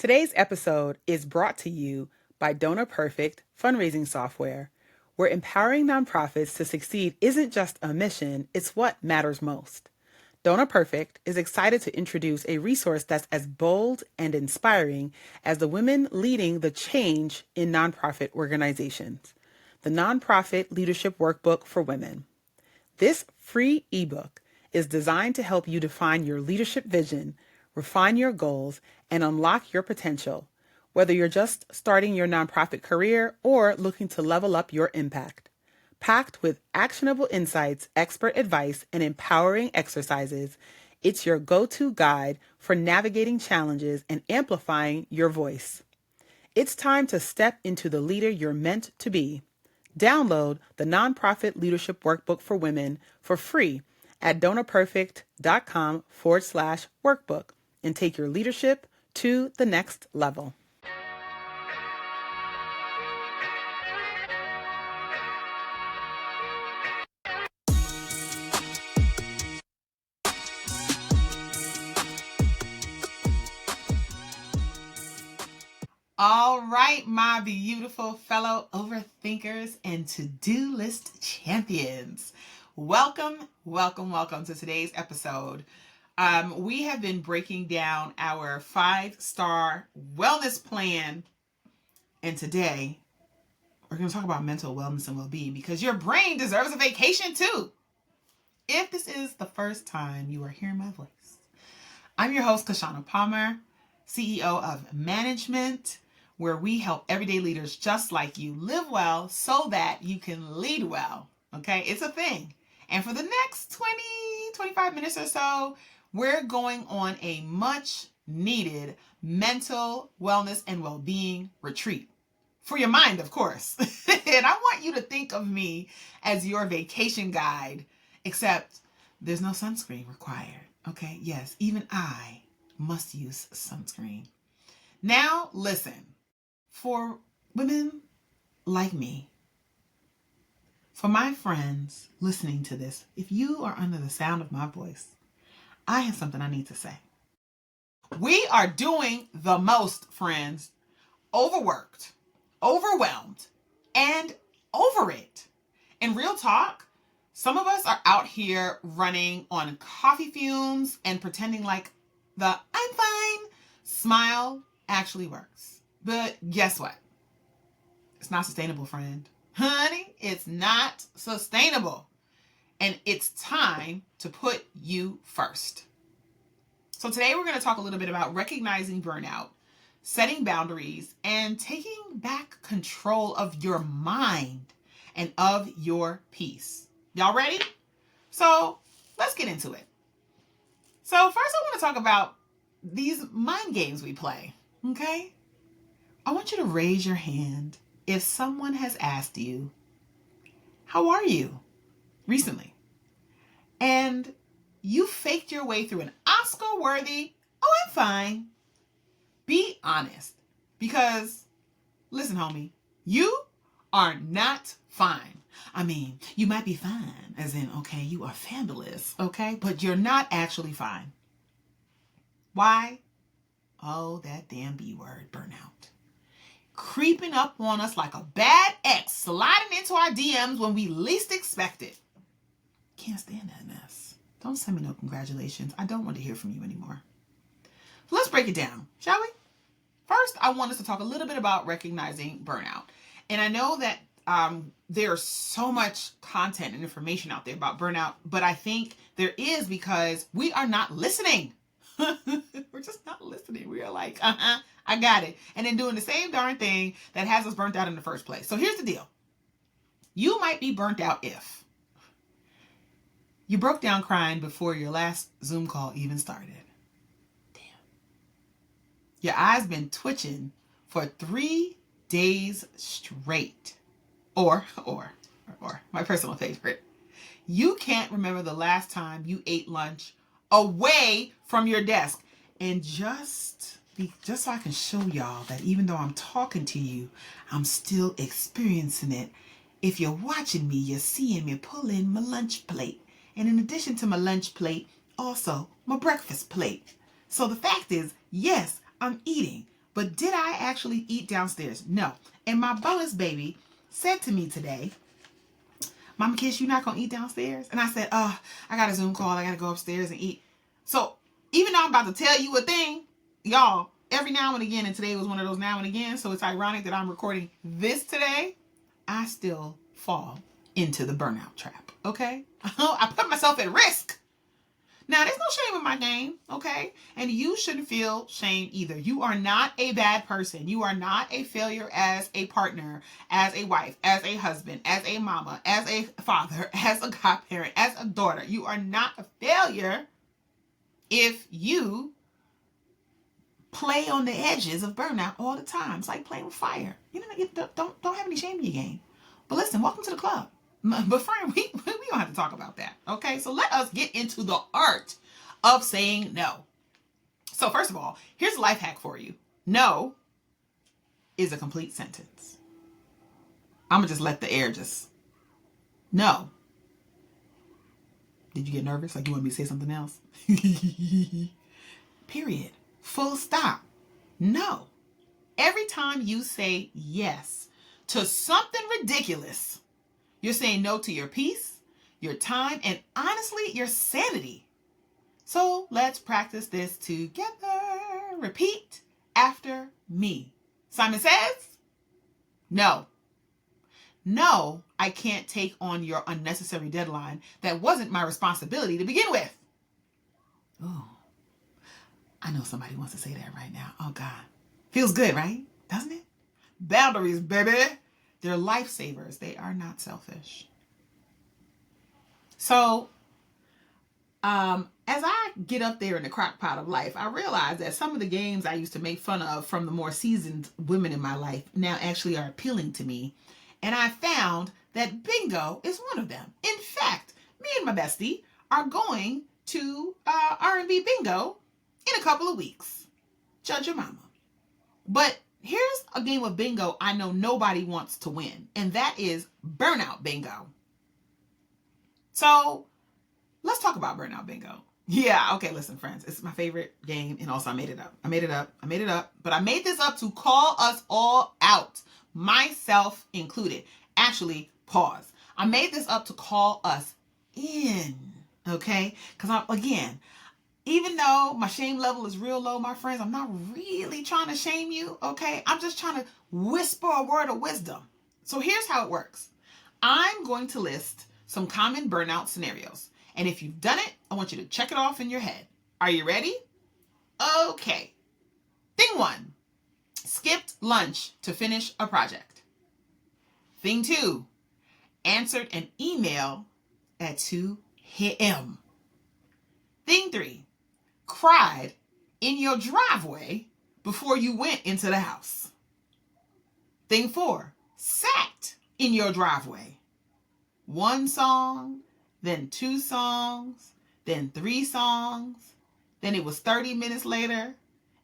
Today's episode is brought to you by Donor Perfect fundraising software, where empowering nonprofits to succeed isn't just a mission, it's what matters most. Donor Perfect is excited to introduce a resource that's as bold and inspiring as the women leading the change in nonprofit organizations, the Nonprofit Leadership Workbook for Women. This free ebook is designed to help you define your leadership vision, refine your goals, and unlock your potential, whether you're just starting your nonprofit career or looking to level up your impact. Packed with actionable insights, expert advice, and empowering exercises, it's your go-to guide for navigating challenges and amplifying your voice. It's time to step into the leader you're meant to be. Download the Nonprofit Leadership Workbook for Women for free at donorperfect.com/workbook and take your leadership to the next level. All right, my beautiful fellow overthinkers and to-do list champions. Welcome to today's episode. We have been breaking down our 5-star wellness plan. And today, we're going to talk about mental wellness and well-being because your brain deserves a vacation too. If this is the first time you are hearing my voice, I'm your host, Kishshana Palmer, CEO of Management, where we help everyday leaders just like you live well so that you can lead well. Okay, it's a thing. And for the next 25 minutes or so, we're going on a much needed mental wellness and well-being retreat. For your mind, of course. And I want you to think of me as your vacation guide, except there's no sunscreen required. Okay, yes, even I must use sunscreen. Now, listen. For women like me, for my friends listening to this, if you are under the sound of my voice, I have something I need to say. We are doing the most, friends. Overworked, overwhelmed, and over it. In real talk, some of us are out here running on coffee fumes and pretending like the I'm fine smile actually works. But guess what? It's not sustainable, friend. Honey, it's not sustainable. And it's time to put you first. So today we're going to talk a little bit about recognizing burnout, setting boundaries, and taking back control of your mind and of your peace. Y'all ready? So let's get into it. So first I want to talk about these mind games we play, okay? I want you to raise your hand if someone has asked you, how are you recently? And you faked your way through an Oscar-worthy, oh, I'm fine. Be honest. Because, listen, homie, you are not fine. I mean, you might be fine, as in, okay, you are fabulous, okay? But you're not actually fine. Why? Oh, that damn B word, burnout. Creeping up on us like a bad ex, sliding into our DMs when we least expect it. Can't stand that mess. Don't send me no congratulations. I don't want to hear from you anymore. So let's break it down, shall we? First, I want us to talk a little bit about recognizing burnout. And I know that there's so much content and information out there about burnout, but I think there is because we are not listening. We're just not listening. We are like, I got it. And then doing the same darn thing that has us burnt out in the first place. So here's the deal. You might be burnt out if you broke down crying before your last Zoom call even started. Damn. Your eyes been twitching for 3 days straight. Or, my personal favorite. You can't remember the last time you ate lunch away from your desk. And just so I can show y'all that even though I'm talking to you, I'm still experiencing it. If you're watching me, you're seeing me pull in my lunch plate. And in addition to my lunch plate, also my breakfast plate. So the fact is, yes, I'm eating, But did I actually eat downstairs? No. And my bonus baby said to me today, Mama Kish, you not going to eat downstairs? And I said, I got a Zoom call. I got to go upstairs and eat. So even though I'm about to tell you a thing, y'all, every now and again, and today was one of those now and again, so it's ironic that I'm recording this today, I still fall into the burnout trap, okay? I put myself at risk. Now, there's no shame in my game, okay? And you shouldn't feel shame either. You are not a bad person. You are not a failure as a partner, as a wife, as a husband, as a mama, as a father, as a godparent, as a daughter. You are not a failure if you play on the edges of burnout all the time. It's like playing with fire. You know, don't have any shame in your game. But listen, welcome to the club. But friend, we don't have to talk about that. Okay, so let us get into the art of saying no. So first of all, here's a life hack for you. No is a complete sentence. I'm gonna just let the air just. No. Did you get nervous? Like you want me to say something else? Period. Full stop. No. Every time you say yes to something ridiculous, you're saying no to your peace, your time, and honestly, your sanity. So let's practice this together. Repeat after me. Simon says, no. No, I can't take on your unnecessary deadline that wasn't my responsibility to begin with. Oh, I know somebody wants to say that right now. Oh, God. Feels good, right? Doesn't it? Boundaries, baby. They're lifesavers. They are not selfish. So, as I get up there in the crock pot of life, I realize that some of the games I used to make fun of from the more seasoned women in my life now actually are appealing to me. And I found that bingo is one of them. In fact, me and my bestie are going to R&B bingo in a couple of weeks. Judge your mama. But here's a game of bingo I know nobody wants to win, and that is burnout bingo. So let's talk about burnout bingo. Yeah, okay, listen, friends. It's my favorite game, and also I made it up. But I made this up to call us all out, myself included. Actually, pause. I made this up to call us in, okay? Because again, even though my shame level is real low, my friends, I'm not really trying to shame you, okay? I'm just trying to whisper a word of wisdom. So here's how it works. I'm going to list some common burnout scenarios. And if you've done it, I want you to check it off in your head. Are you ready? Okay. Thing 1, skipped lunch to finish a project. Thing 2, answered an email at 2 a.m. Thing 3, cried in your driveway before you went into the house. Thing 4, sat in your driveway. 1 song, then 2 songs, then 3 songs. Then it was 30 minutes later,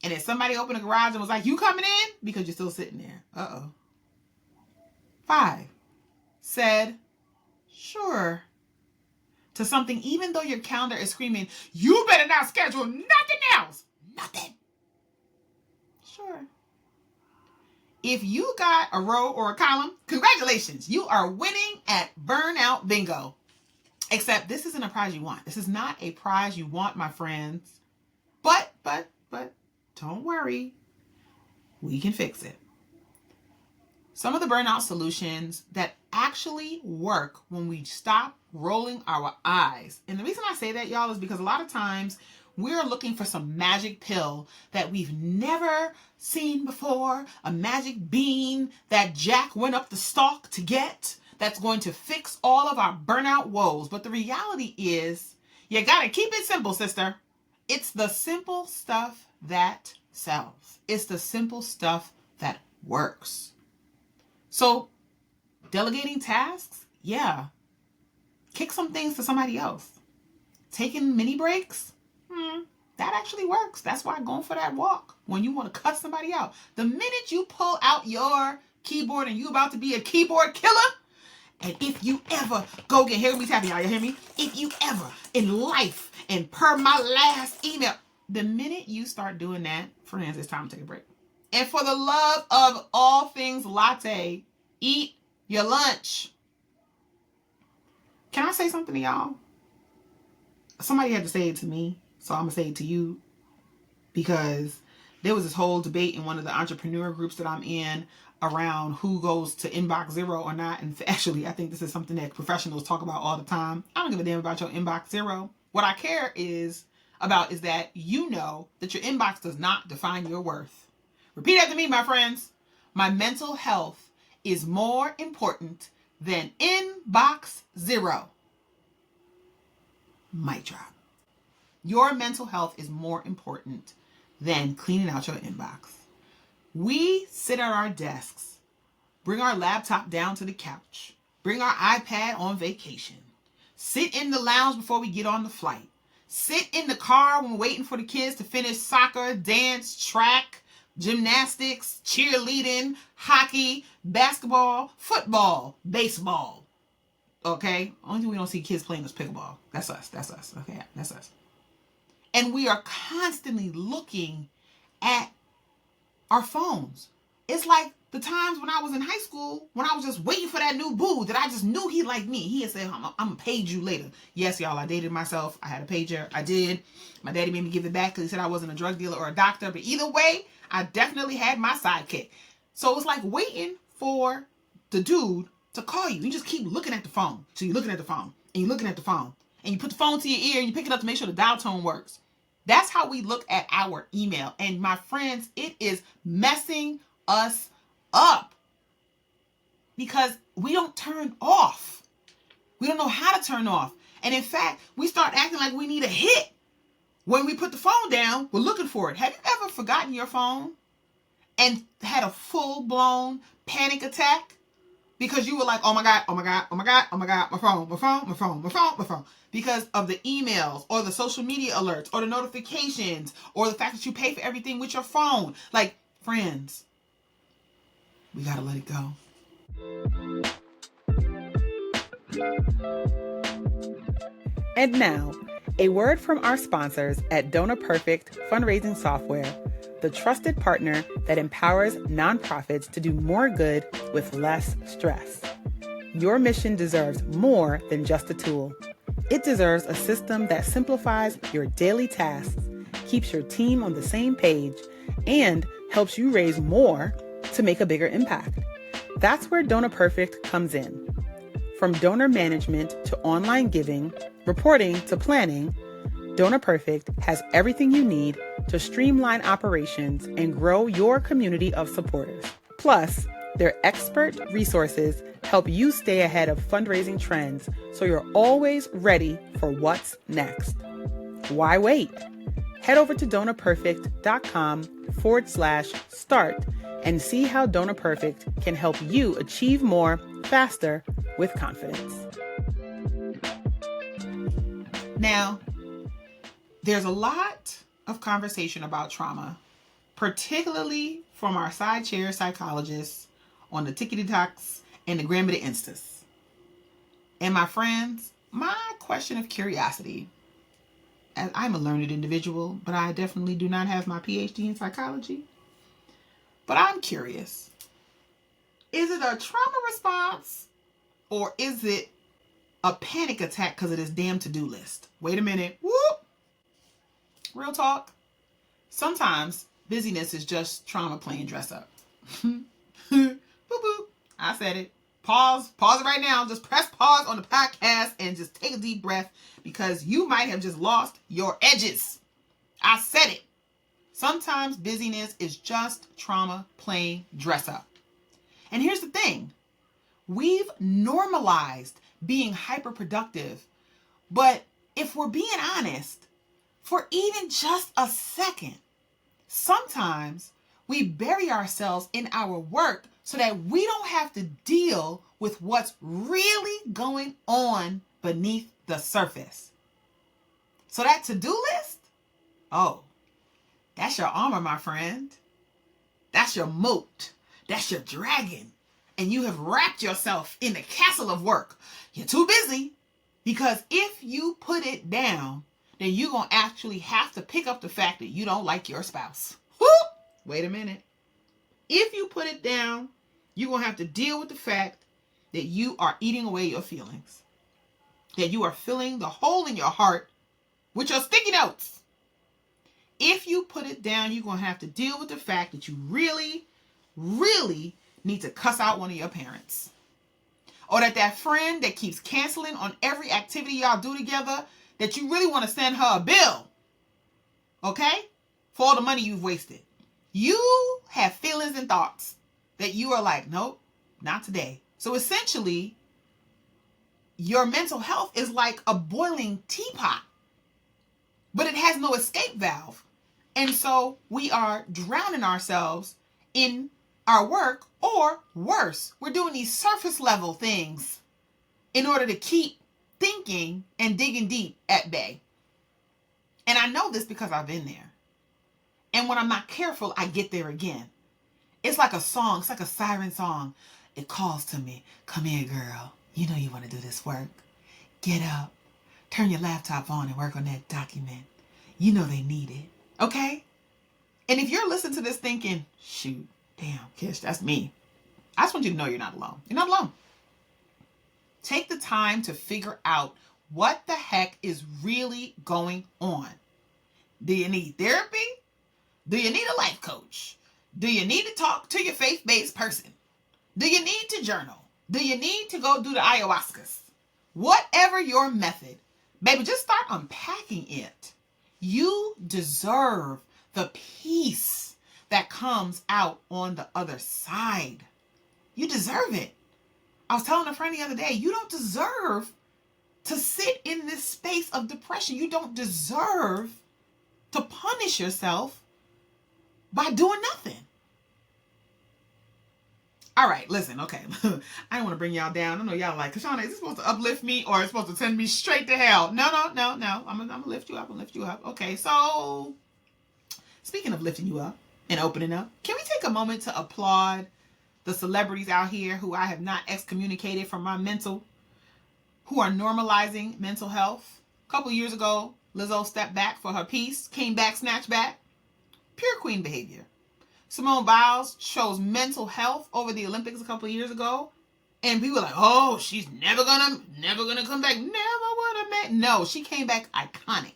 and then somebody opened the garage and was like, you coming in? Because you're still sitting there. Uh-oh. 5, said, sure, to something even though your calendar is screaming, you better not schedule nothing else. Nothing. Sure. If you got a row or a column, congratulations. You are winning at burnout bingo. Except this isn't a prize you want. This is not a prize you want, my friends. But, don't worry. We can fix it. Some of the burnout solutions that actually work when we stop rolling our eyes. And the reason I say that, y'all, is because a lot of times we're looking for some magic pill that we've never seen before, a magic bean that Jack went up the stalk to get, that's going to fix all of our burnout woes. But the reality is, you gotta keep it simple, sister. It's the simple stuff that sells. It's the simple stuff that works. So, delegating tasks, yeah. Kick some things to somebody else. Taking mini breaks, that actually works. That's why going for that walk when you want to cut somebody out. The minute you pull out your keyboard and you about to be a keyboard killer, and if you ever go get, hear me tapping, y'all, you hear me? If you ever in life, and per my last email, the minute you start doing that, friends, it's time to take a break. And for the love of all things latte, eat your lunch. Can I say something to y'all? Somebody had to say it to me, so I'm going to say it to you, because there was this whole debate in one of the entrepreneur groups that I'm in around who goes to inbox zero or not. And actually, I think this is something that professionals talk about all the time. I don't give a damn about your inbox zero. What I care about is that you know that your inbox does not define your worth. Repeat after me, my friends. My mental health is more important than inbox zero. Mic drop. Your mental health is more important than cleaning out your inbox. We sit at our desks, bring our laptop down to the couch, bring our iPad on vacation, sit in the lounge before we get on the flight, sit in the car when we're waiting for the kids to finish soccer, dance, track, gymnastics, cheerleading, hockey, basketball, football, baseball. Okay? Only thing we don't see kids playing is pickleball. That's us. Okay? That's us. And we are constantly looking at our phones. It's like the times when I was in high school, when I was just waiting for that new boo that I just knew he liked me. He had said, I'm going to page you later. Yes, y'all, I dated myself. I had a pager. I did. My daddy made me give it back because he said I wasn't a drug dealer or a doctor. But either way, I definitely had my sidekick. So it was like waiting for the dude to call you. You just keep looking at the phone. So you're looking at the phone and you're looking at the phone. And you put the phone to your ear and you pick it up to make sure the dial tone works. That's how we look at our email. And my friends, it is messing us up because we don't turn off. We don't know how to turn off. And in fact, we start acting like we need a hit. When we put the phone down, we're looking for it. Have you ever forgotten your phone and had a full-blown panic attack? Because you were like, oh my God, my phone. Because of the emails or the social media alerts or the notifications or the fact that you pay for everything with your phone. Like, friends, we gotta let it go. And now, a word from our sponsors at Donor Perfect Fundraising Software, the trusted partner that empowers nonprofits to do more good with less stress. Your mission deserves more than just a tool. It deserves a system that simplifies your daily tasks, keeps your team on the same page, and helps you raise more to make a bigger impact. That's where Donor Perfect comes in. From donor management to online giving, reporting to planning, Donor Perfect has everything you need to streamline operations and grow your community of supporters. Plus, their expert resources help you stay ahead of fundraising trends so you're always ready for what's next. Why wait? Head over to donorperfect.com/start and see how Donor Perfect can help you achieve more faster with confidence. Now, there's a lot of conversation about trauma, particularly from our side chair psychologists on the Tickety-Talks and the Grammar to Instas. And my friends, my question of curiosity, as I'm a learned individual, but I definitely do not have my PhD in psychology, but I'm curious, is it a trauma response or is it a panic attack because of this damn to-do list? Wait a minute. Whoop. Real talk. Sometimes busyness is just trauma playing dress up. Boop, boop. I said it. Pause it right now. Just press pause on the podcast and just take a deep breath because you might have just lost your edges. I said it. Sometimes busyness is just trauma playing dress up. And here's the thing. We've normalized being hyperproductive. But if we're being honest, for even just a second, sometimes we bury ourselves in our work so that we don't have to deal with what's really going on beneath the surface. So that to-do list, oh, that's your armor, my friend. That's your moat. That's your dragon. And you have wrapped yourself in the castle of work. You're too busy because if you put it down, then you're going to actually have to pick up the fact that you don't like your spouse. Whoop! Wait a minute. If you put it down, you're going to have to deal with the fact that you are eating away your feelings, that you are filling the hole in your heart with your sticky notes. If you put it down, you're going to have to deal with the fact that you really, really need to cuss out one of your parents. Or that friend that keeps canceling on every activity y'all do together, that you really want to send her a bill. Okay? For all the money you've wasted. You have feelings and thoughts that you are like, nope, not today. So essentially, your mental health is like a boiling teapot, but it has no escape valve. And so we are drowning ourselves in our work, or worse, we're doing these surface level things in order to keep thinking and digging deep at bay. And I know this because I've been there. And when I'm not careful, I get there again. It's like a song. It's like a siren song. It calls to me. Come here, girl. You know you want to do this work. Get up. Turn your laptop on and work on that document. You know they need it. Okay? And if you're listening to this thinking, shoot, damn, Kish, that's me. I just want you to know you're not alone. You're not alone. Take the time to figure out what the heck is really going on. Do you need therapy? Do you need a life coach? Do you need to talk to your faith-based person? Do you need to journal? Do you need to go do the ayahuascas? Whatever your method, baby, just start unpacking it. You deserve the peace that comes out on the other side. You deserve it. I was telling a friend the other day, you don't deserve to sit in this space of depression. You don't deserve to punish yourself by doing nothing. All right, listen, okay. I don't want to bring y'all down. I know y'all like, Kishshana, is this supposed to uplift me or is it supposed to send me straight to hell? No. I'm gonna lift you up and lift you up. Okay, so speaking of lifting you up and opening up, can we take a moment to applaud the celebrities out here who I have not excommunicated from my mental, who are normalizing mental health? A couple years ago, Lizzo stepped back for her piece, came back, snatched back. Pure queen behavior. Simone Biles chose mental health over the Olympics a couple of years ago, and people were like, "Oh, she's never gonna come back. Never would have met." No, she came back iconic.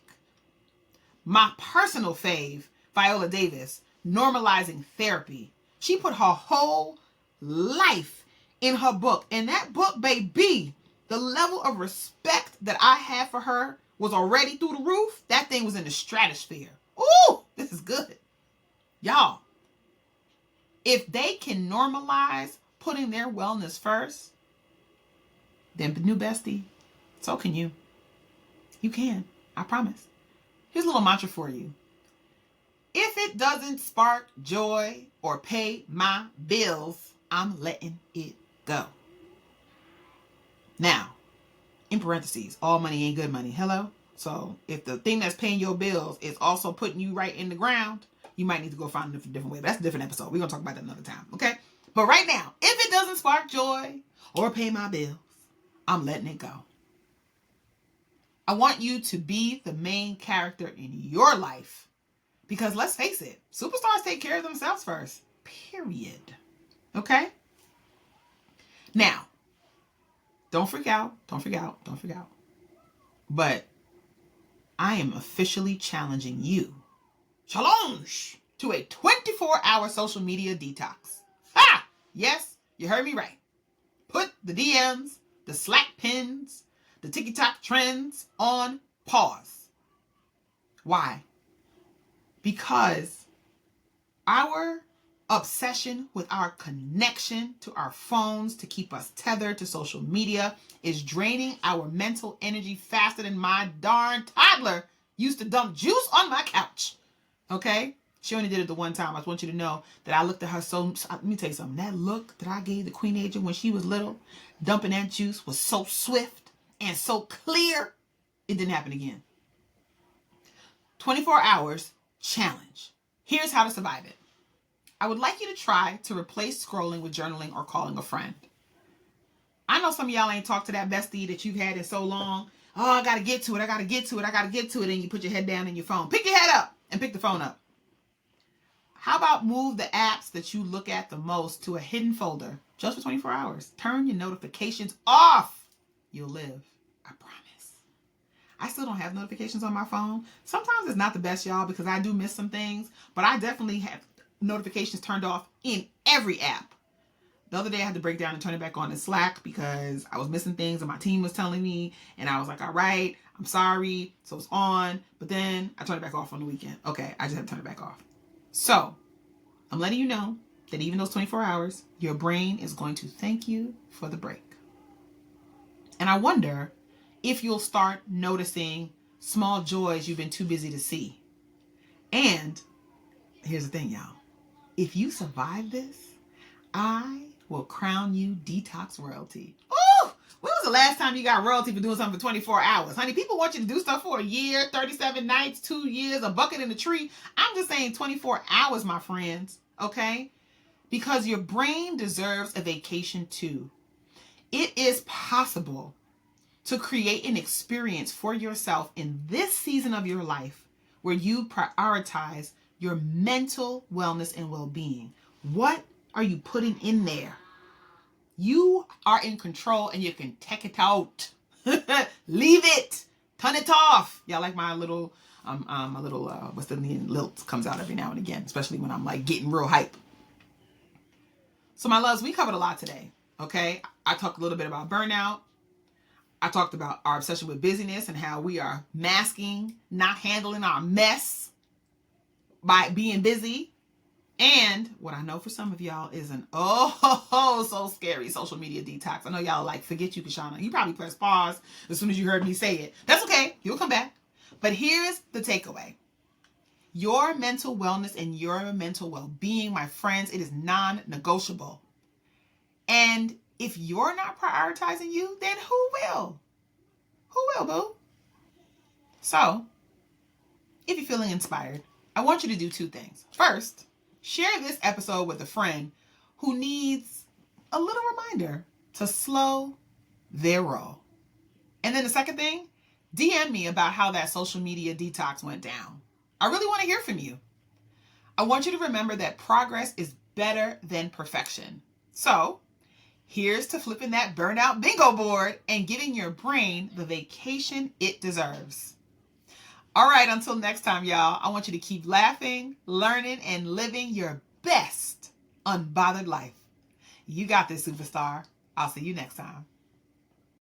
My personal fave, Viola Davis, normalizing therapy. She put her whole life in her book, and that book, baby, the level of respect that I had for her was already through the roof. That thing was in the stratosphere. Ooh, this is good. Y'all, if they can normalize putting their wellness first, then new bestie, so can you. You can. I promise. Here's a little mantra for you. If it doesn't spark joy or pay my bills, I'm letting it go. Now, in parentheses, all money ain't good money. Hello? So if the thing that's paying your bills is also putting you right in the ground, you might need to go find a different way. But that's a different episode. We're going to talk about that another time. Okay? But right now, if it doesn't spark joy or pay my bills, I'm letting it go. I want you to be the main character in your life. Because let's face it, superstars take care of themselves first. Period. Okay? Now, don't freak out. But I am officially challenging you. Challenge to a 24-hour social media detox. Ha! Yes, you heard me right. Put the DMs, the Slack pins, the TikTok trends on pause. Why? Because our obsession with our connection to our phones to keep us tethered to social media is draining our mental energy faster than my darn toddler used to dump juice on my couch. Okay? She only did it the one time. I just want you to know that I looked at her so... Let me tell you something. That look that I gave the queen agent when she was little, dumping that juice, was so swift and so clear, it didn't happen again. 24 hours challenge. Here's how to survive it. I would like you to try to replace scrolling with journaling or calling a friend. I know some of y'all ain't talked to that bestie that you've had in so long. Oh, I got to get to it. And you put your head down in your phone. Pick your head up and pick the phone up. How about move the apps that you look at the most to a hidden folder just for 24 hours? Turn your notifications off. You'll live. I promise. I still don't have notifications on my phone. Sometimes it's not the best, y'all, because I do miss some things, but I definitely have notifications turned off in every app. The other day I had to break down and turn it back on in Slack because I was missing things and my team was telling me, and I was like, all right, I'm sorry. So it's on, but then I turned it back off on the weekend. Okay, I just had to turn it back off. So I'm letting you know that even those 24 hours, your brain is going to thank you for the break. And I wonder if you'll start noticing small joys you've been too busy to see. And here's the thing, y'all. If you survive this, I will crown you detox royalty. Ooh! When was the last time you got royalty for doing something for 24 hours? Honey, people want you to do stuff for a year, 37 nights, 2 years, a bucket in a tree. I'm just saying 24 hours, my friends, okay? Because your brain deserves a vacation too. It is possible to create an experience for yourself in this season of your life where you prioritize your mental wellness and well-being. What are you putting in there? You are in control and you can take it out. Leave it. Turn it off. Y'all like my little, what's the name? Lilt comes out every now and again, especially when I'm like getting real hype. So my loves, we covered a lot today. Okay. I talked a little bit about burnout. I talked about our obsession with busyness and how we are masking, not handling our mess by being busy. And what I know for some of y'all is an so scary social media detox. I know y'all like, forget you, Kishshana. You probably press pause as soon as you heard me say it. That's okay. You'll come back. But here's the takeaway. Your mental wellness and your mental well-being, my friends, it is non-negotiable. And if you're not prioritizing you, then who will? Who will, boo? So, if you're feeling inspired, I want you to do 2 things. First, share this episode with a friend who needs a little reminder to slow their roll. And then the second thing, DM me about how that social media detox went down. I really want to hear from you. I want you to remember that progress is better than perfection. So, here's to flipping that burnout bingo board and giving your brain the vacation it deserves. All right, until next time, y'all, I want you to keep laughing, learning, and living your best unbothered life. You got this, superstar. I'll see you next time.